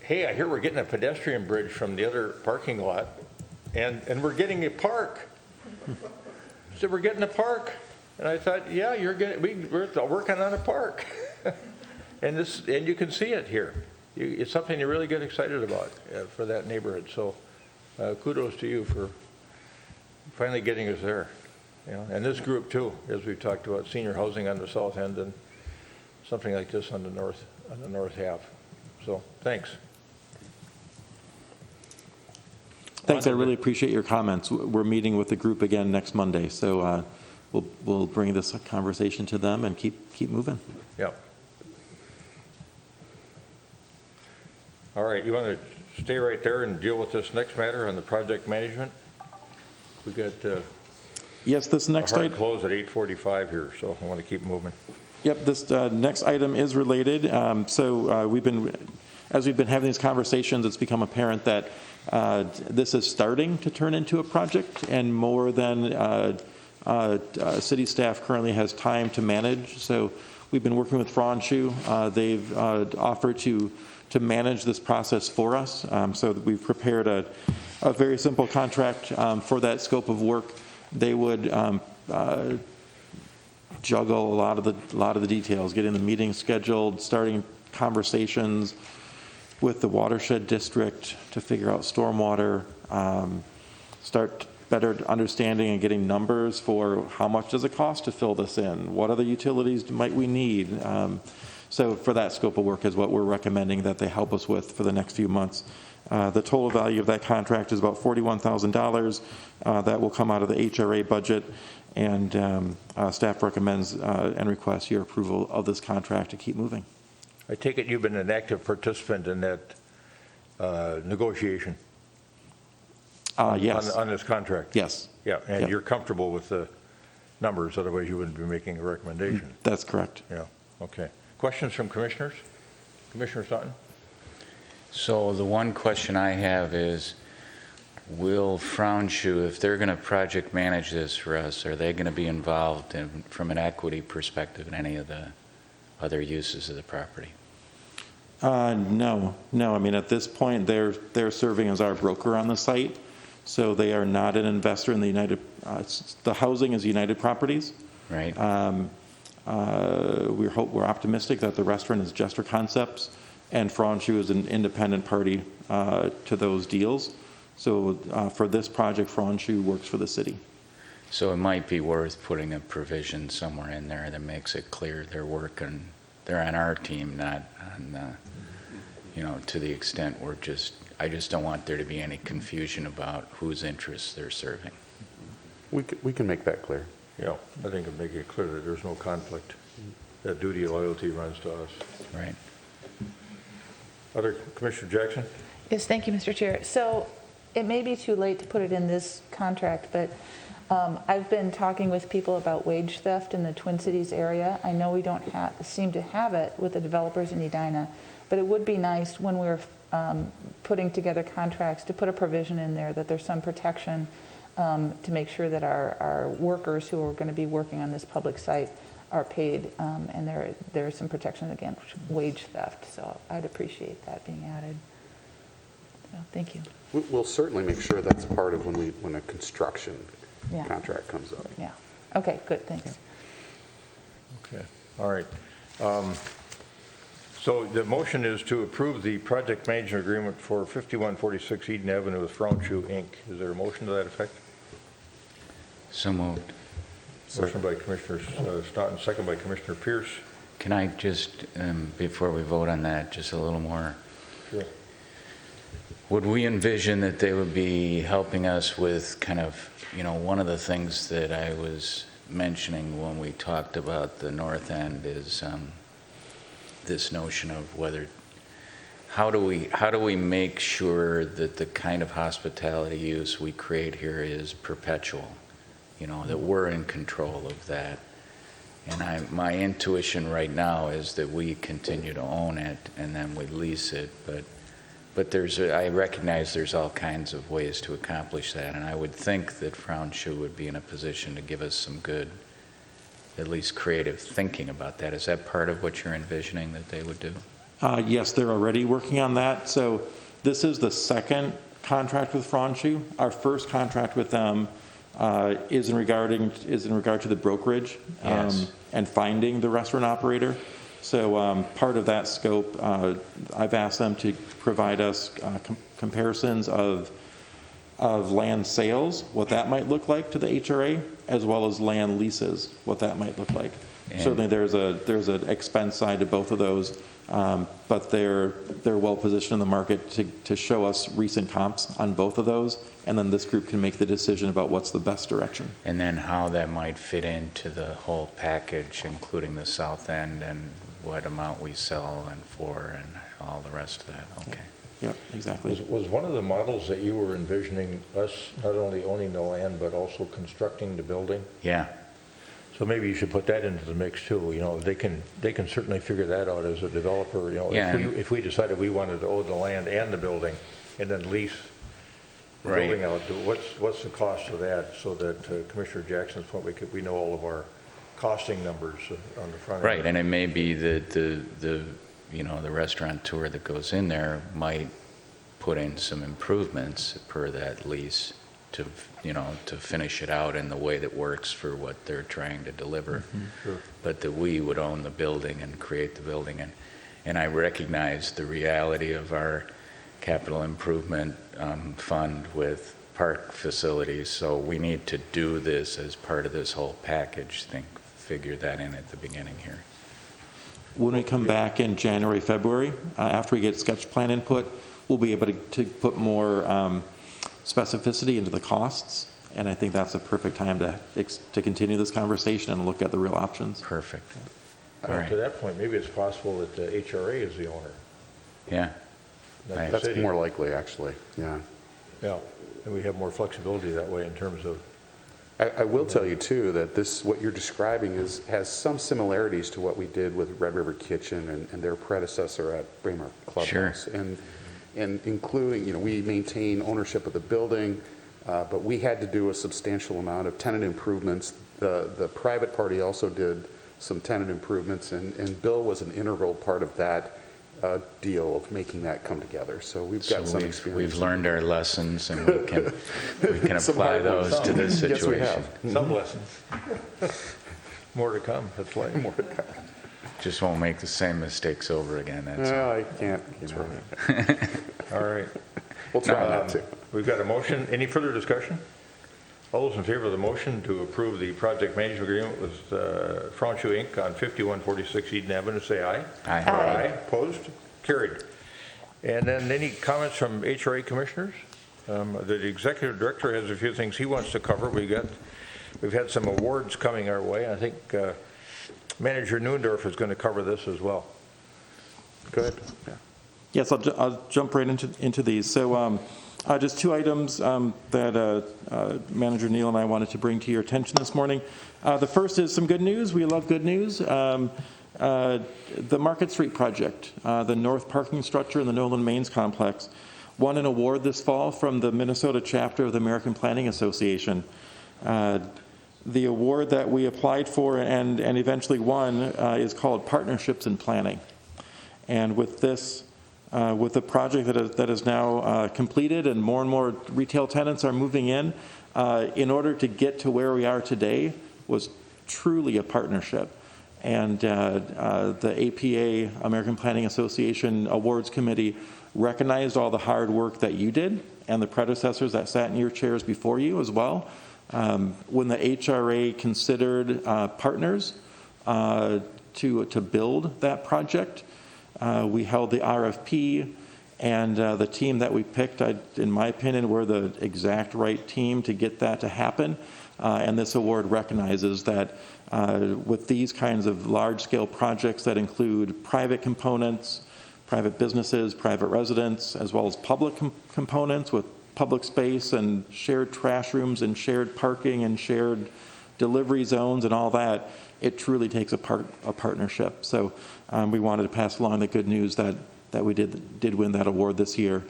hey, I hear we're getting a pedestrian bridge from the other parking lot, and we're getting a park. She said, we're getting a park. And I thought, yeah, we're working on a park. and you can see it here. It's something to really get excited about for that neighborhood. So kudos to you for finally getting us there. You know, and this group too, as we've talked about, senior housing on the south end and something like this on the north half. So thanks. Thanks, I really appreciate your comments. We're meeting with the group again next Monday, so we'll bring this conversation to them and keep moving. Yeah. All right, you want to stay right there and deal with this next matter on the project management? We got Yes, this next a hard item. close at 8:45 here, so I want to keep moving. Yep, this next item is related. As we've been having these conversations, it's become apparent that this is starting to turn into a project, and more than city staff currently has time to manage. So we've been working with Franshu. They've offered to manage this process for us. So we've prepared a very simple contract for that scope of work. They would juggle a lot of the details, getting the meeting scheduled, starting conversations with the watershed district to figure out stormwater, start better understanding and getting numbers for how much does it cost to fill this in, what other utilities might we need. So for that scope of work is what we're recommending that they help us with for the next few months. The total value of that contract is about $41,000. That will come out of the HRA budget, and staff recommends and requests your approval of this contract to keep moving. I take it you've been an active participant in that negotiation Yes. on this contract? Yes. Yeah, and Yep. you're comfortable with the numbers, otherwise you wouldn't be making a recommendation. That's correct. Yeah, okay. Questions from commissioners? Commissioner Sutton? So the one question I have is, will Franshu, if they're going to project manage this for us, are they going to be involved from an equity perspective in any of the other uses of the property? No. I mean, at this point, they're serving as our broker on the site, so they are not an investor in the housing is United Properties. Right? We're optimistic that the restaurant is Jester Concepts, and Franshu is an independent party to those deals. So for this project, Franshu works for the city. So it might be worth putting a provision somewhere in there that makes it clear they're on our team, not on, to the extent I just don't want there to be any confusion about whose interests they're serving. We can make that clear. Yeah, I think it'd make it clear that there's no conflict, that duty of loyalty runs to us. Right. Other, Commissioner Jackson? Yes, thank you, Mr. Chair. So it may be too late to put it in this contract, but I've been talking with people about wage theft in the Twin Cities area. I know we don't seem to have it with the developers in Edina, but it would be nice when we're putting together contracts to put a provision in there that there's some protection to make sure that our workers who are going to be working on this public site are paid, and there is some protection against wage theft. So I'd appreciate that being added. So, thank you. We'll certainly make sure that's part of when a construction Yeah. contract comes up. Yeah. Okay, good, thanks. Okay, all right. So the motion is to approve the project management agreement for 5146 Eden Avenue with Franshu, Inc. Is there a motion to that effect? So moved. Motion by Commissioner Stoughton, second by Commissioner Pierce. Can I just, before we vote on that, just a little more? Sure. Would we envision that they would be helping us with kind of, one of the things that I was mentioning when we talked about the north end is this notion of whether how do we make sure that the kind of hospitality use we create here is perpetual? That we're in control of that. And my intuition right now is that we continue to own it and then we lease it, but I recognize there's all kinds of ways to accomplish that, and I would think that Fraunhofer would be in a position to give us some good, at least creative thinking about that. Is that part of what you're envisioning that they would do? Yes, they're already working on that. So this is the second contract with Fraunhofer. Our first contract with them is in regard to the brokerage Yes. and finding the restaurant operator. So part of that scope, I've asked them to provide us comparisons of land sales, what that might look like to the HRA, as well as land leases, what that might look like. And Certainly there's an expense side to both of those, but they're well positioned in the market to show us recent comps on both of those, and then this group can make the decision about what's the best direction. And then how that might fit into the whole package, including the south end and what amount we sell and for and all the rest of that. Okay. Yep, exactly. Was one of the models that you were envisioning us not only owning the land, but also constructing the building? Yeah. So maybe you should put that into the mix too. They can certainly figure that out as a developer. Yeah. If we decided we wanted to own the land and the building and then lease the Right. building out, what's the cost of that? So that Commissioner Jackson's point, we know all of our costing numbers on the front end. Right, and it may be that the restaurateur that goes in there might put in some improvements per that lease to finish it out in the way that works for what they're trying to deliver. Sure. But that we would own the building and create the building. And I recognize the reality of our capital improvement fund with park facilities, so we need to do this as part of this whole package, figure that in at the beginning here. When we come back in January, February, after we get sketch plan input, we'll be able to put more specificity into the costs, and I think that's a perfect time to continue this conversation and look at the real options. Perfect. All To right, that point, maybe it's possible that the HRA is the owner. yeah. not the That's city. more likely, actually, yeah. Yeah, and we have more flexibility that way in terms of, I will tell you, too, that what you're describing has some similarities to what we did with Red River Kitchen and their predecessor at Braemar Clubhouse. Sure. And including, we maintain ownership of the building, but we had to do a substantial amount of tenant improvements. The private party also did some tenant improvements, and Bill was an integral part of that deal of making that come together. So we've got some experience. We've learned our lessons, and we can Some apply hard ones. those to this Yes, we situation. have. some lessons. More to come, that's why. More to come. Just won't make the same mistakes over again, that's all. Well, I can't, All right. We'll try not to. We've got a motion. Any further discussion? All those in favor of the motion to approve the project management agreement with Fraunhofer Inc. on 5146 Eden Avenue, say aye. Aye. Aye. Opposed? Carried. And then any comments from HRA commissioners? The executive director has a few things he wants to cover. We've had some awards coming our way. I think Manager Neundorf is going to cover this as well. Good. Yeah. Yes, I'll jump right into these. So just two items that Manager Neal and I wanted to bring to your attention this morning. The first is some good news. We love good news. The Market Street project, the north parking structure in the Nolan Mains complex, won an award this fall from the Minnesota chapter of the American Planning Association. The award that we applied for and eventually won is called Partnerships in Planning. And with this, with the project that is now completed and more retail tenants are moving in order to get to where we are today was truly a partnership. And the APA, American Planning Association Awards Committee, recognized all the hard work that you did and the predecessors that sat in your chairs before you as well. When the HRA considered partners to build that project, we held the RFP, and the team that we picked, in my opinion, were the exact right team to get that to happen. And this award recognizes that with these kinds of large-scale projects that include private components, private businesses, private residents, as well as public components with public space and shared trash rooms and shared parking and shared delivery zones and all that. It truly takes a partnership. So we wanted to pass along the good news that we did win that award this year.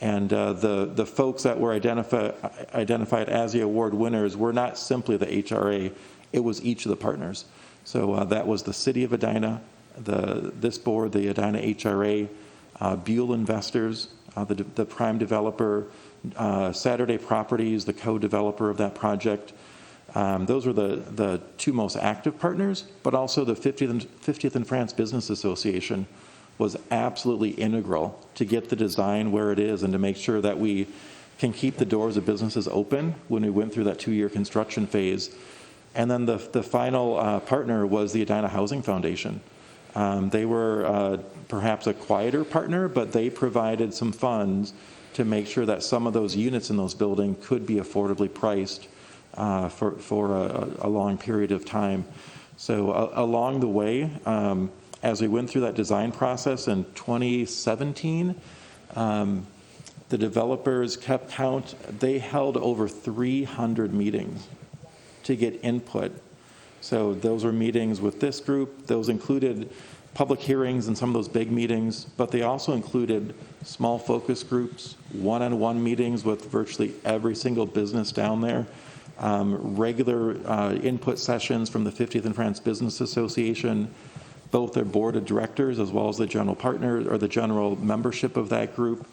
And the folks that were identified as the award winners were not simply the HRA, it was each of the partners. So that was the City of Edina, this board, the Edina HRA, Buell Investors, the prime developer, Saturday Properties, the co-developer of that project. Those were the two most active partners, but also the 50th and France Business Association was absolutely integral to get the design where it is and to make sure that we can keep the doors of businesses open when we went through that 2-year construction phase. And then the final partner was the Edina Housing Foundation. They were perhaps a quieter partner, but they provided some funds to make sure that some of those units in those buildings could be affordably priced for a long period of time. So along the way, as we went through that design process in 2017, the developers kept count. They held over 300 meetings to get input. So those were meetings with this group. Those included public hearings and some of those big meetings, but they also included small focus groups, one-on-one meetings with virtually every single business down there, regular input sessions from the 50th and France Business Association, both their board of directors as well as the general partner or the general membership of that group,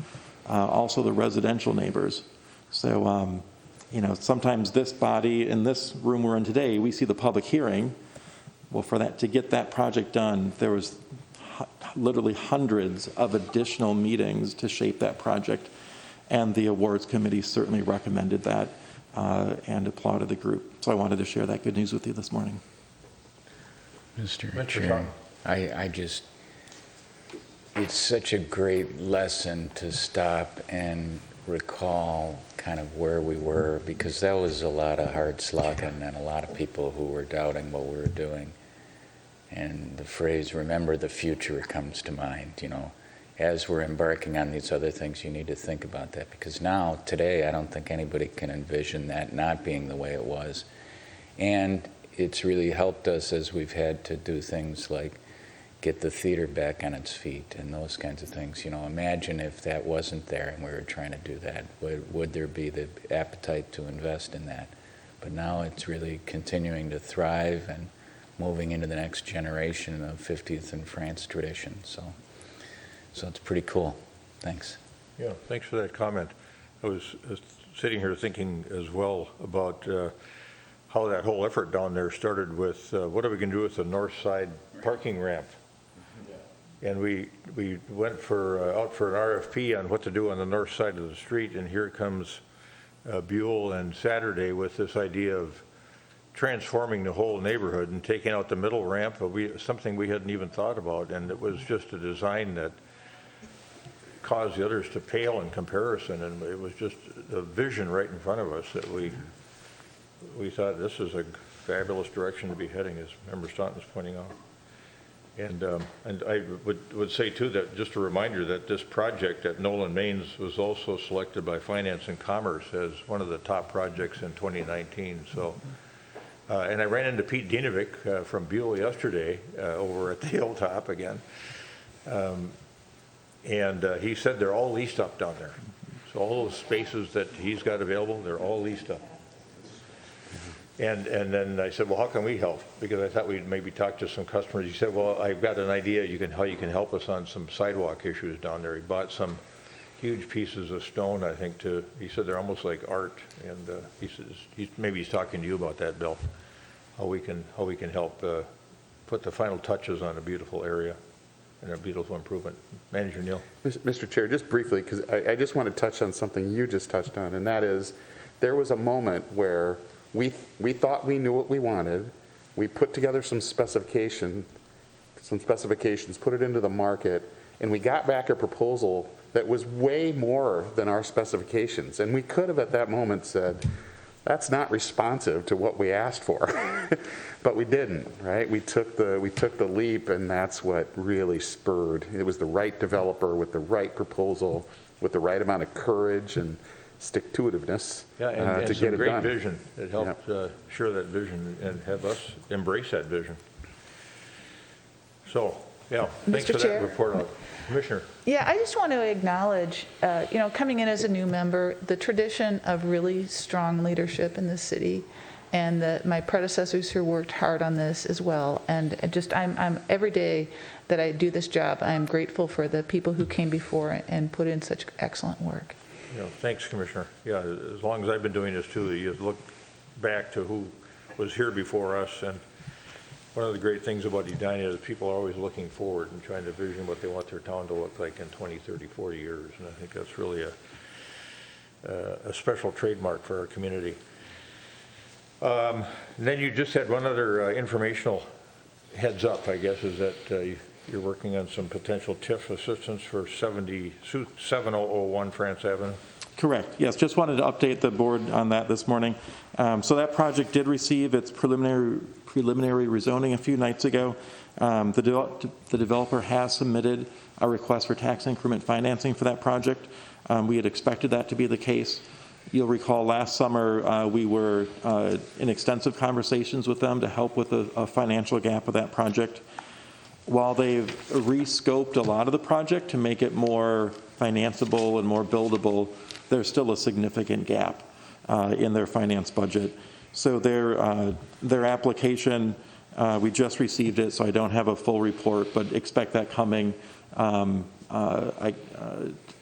also the residential neighbors. So, sometimes this body in this room we're in today, we see the public hearing. Well, to get that project done, there was literally hundreds of additional meetings to shape that project, and the awards committee certainly recommended that and applauded the group. So I wanted to share that good news with you this morning. Mr. Chair, it's such a great lesson to stop and recall kind of where we were, because that was a lot of hard slogging and a lot of people who were doubting what we were doing. And the phrase, remember the future, comes to mind. As we're embarking on these other things, you need to think about that, because now, today, I don't think anybody can envision that not being the way it was. And it's really helped us as we've had to do things like get the theater back on its feet and those kinds of things. Imagine if that wasn't there and we were trying to do that. Would there be the appetite to invest in that? But now it's really continuing to thrive and moving into the next generation of 50th and France tradition. So it's pretty cool. Thanks. Yeah, thanks for that comment. I was sitting here thinking as well about how that whole effort down there started with what are we going to do with the north side parking ramp? And we went out for an RFP on what to do on the north side of the street, and here comes Buell and Saturday with this idea of transforming the whole neighborhood and taking out the middle ramp, something we hadn't even thought about, and it was just a design that caused the others to pale in comparison, and it was just a vision right in front of us that we thought this is a fabulous direction to be heading, as Member Staunton's pointing out. And I would say too that just a reminder that this project at Nolan Mains was also selected by Finance and Commerce as one of the top projects in 2019. So, and I ran into Pete Dinovic from Buell yesterday over at the Hilltop again. And he said they're all leased up down there. So all those spaces that he's got available, they're all leased up. And then I said, well, how can we help? Because I thought we'd maybe talk to some customers. He said, well, I've got an idea how you can help us on some sidewalk issues down there. He bought some huge pieces of stone, I think, he said they're almost like art. And he says, maybe he's talking to you about that, Bill, how we can help put the final touches on a beautiful area and a beautiful improvement. Manager Neal. Mr. Chair, just briefly, because I just want to touch on something you just touched on, and that is there was a moment where we thought we knew what we wanted. We put together some specifications, put it into the market, and we got back a proposal that was way more than our specifications. And we could have at that moment said, that's not responsive to what we asked for. But we didn't, right? We took the leap, and that's what really spurred. It was the right developer with the right proposal, with the right amount of courage and stick-to-itiveness Yeah, and to some get it great done. vision. It helped share that vision and have us embrace that vision. So, yeah, thanks Mr. for Chair? that report. Commissioner? Yeah, I just want to acknowledge, coming in as a new member, the tradition of really strong leadership in this city, and my predecessors who worked hard on this as well. And I'm every day that I do this job, I'm grateful for the people who came before and put in such excellent work. Thanks, Commissioner. Yeah, as long as I've been doing this too, you look back to who was here before us, and one of the great things about Edina is people are always looking forward and trying to vision what they want their town to look like in 20, 30, 40 years, and I think that's really a special trademark for our community. And then you just had one other informational heads up, I guess, is that you're working on some potential TIF assistance for 7001 France Avenue. Correct, yes, just wanted to update the board on that this morning. So that project did receive its preliminary rezoning a few nights ago. The developer has submitted a request for tax increment financing for that project. We had expected that to be the case. You'll recall last summer we were in extensive conversations with them to help with a financial gap of that project. While they've re-scoped a lot of the project to make it more financeable and more buildable, there's still a significant gap in their finance budget. So their application, we just received it, so I don't have a full report, but expect that coming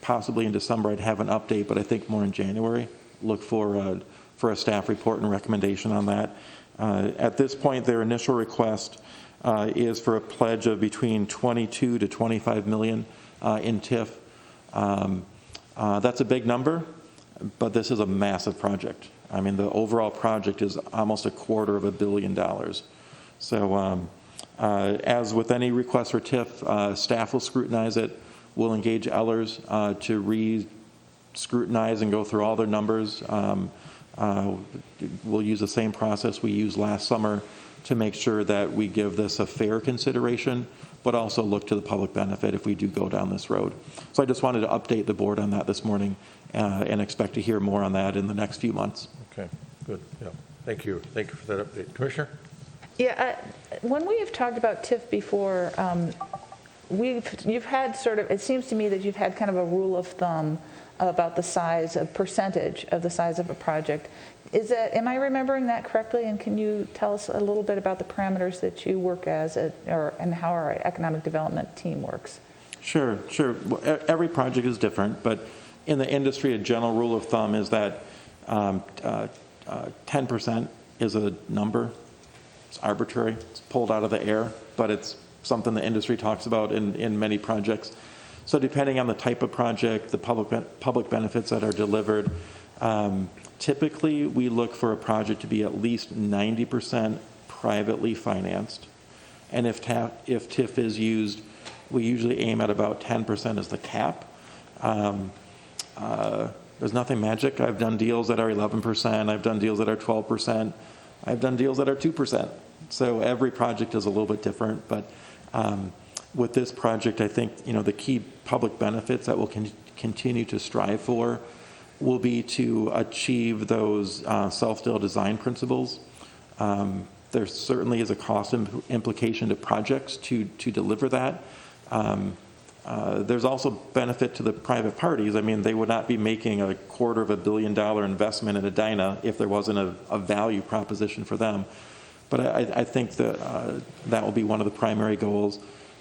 possibly in December. I'd have an update, but I think more in January. Look for a staff report and recommendation on that. At this point, their initial request is for a pledge of between 22 to 25 million in TIF. That's a big number, but this is a massive project. I mean, the overall project is almost $250 million. So as with any request for TIF, staff will scrutinize it. We'll engage Ellers to re-scrutinize and go through all their numbers. We'll use the same process we used last summer to make sure that we give this a fair consideration, but also look to the public benefit if we do go down this road. So I just wanted to update the board on that this morning and expect to hear more on that in the next few months. Okay, good. Yeah, thank you. Thank you for that update. Commissioner? Yeah, when we have talked about TIF before, you've had sort of, it seems to me that you've had kind of a rule of thumb about the size, a percentage of the size of a project. Am I remembering that correctly? And can you tell us a little bit about the parameters that you work as, and how our economic development team works? Sure. Well, every project is different, but in the industry, a general rule of thumb is that 10% is a number. It's arbitrary. It's pulled out of the air, but it's something the industry talks about in many projects. So depending on the type of project, the public benefits that are delivered, typically we look for a project to be at least 90% privately financed. And if TIF is used, we usually aim at about 10% as the cap. There's nothing magic. I've done deals that are 11%. I've done deals that are 12%. I've done deals that are 2%. So every project is a little bit different. But with this project, I think the key public benefits that we'll continue to strive for will be to achieve those self-deal design principles. There certainly is a cost implication to projects to deliver that. There's also benefit to the private parties. I mean, they would not be making $250 million investment in Adina if there wasn't a value proposition for them. But I think that that will be one of the primary goals.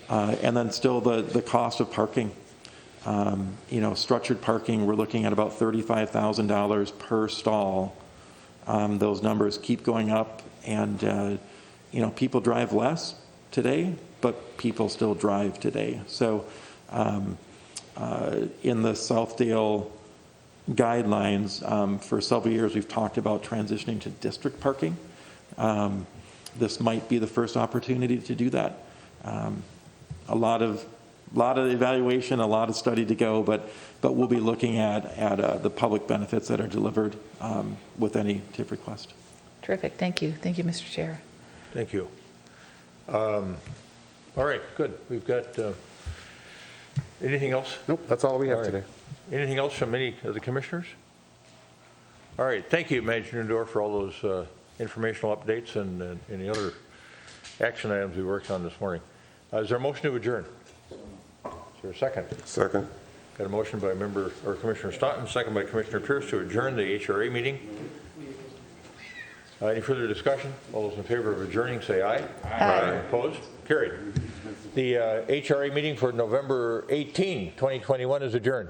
And then still the cost of parking. Structured parking, we're looking at about $35,000 per stall. Those numbers keep going up, and people drive less today, but people still drive today. So in the Southdale guidelines, for several years we've talked about transitioning to district parking. This might be the first opportunity to do that. A lot of lot of evaluation, a lot of study to go, but we'll be looking at the public benefits that are delivered with any TIF request. Terrific, thank you. Thank you, Mr. Chair. Thank you. All right, good. We've got, anything else? Nope, that's all we have All right. today. Anything else from any of the commissioners? All right, thank you, Manager Newdorf, for all those informational updates and any other action items we worked on this morning. Is there a motion to adjourn? Is there a second? Second. Got a motion by member, or Commissioner Staunton, second by Commissioner Pierce to adjourn the HRA meeting. Any further discussion? All those in favor of adjourning, say aye. Aye. Opposed? Carried. The HRA meeting for November 18, 2021 is adjourned.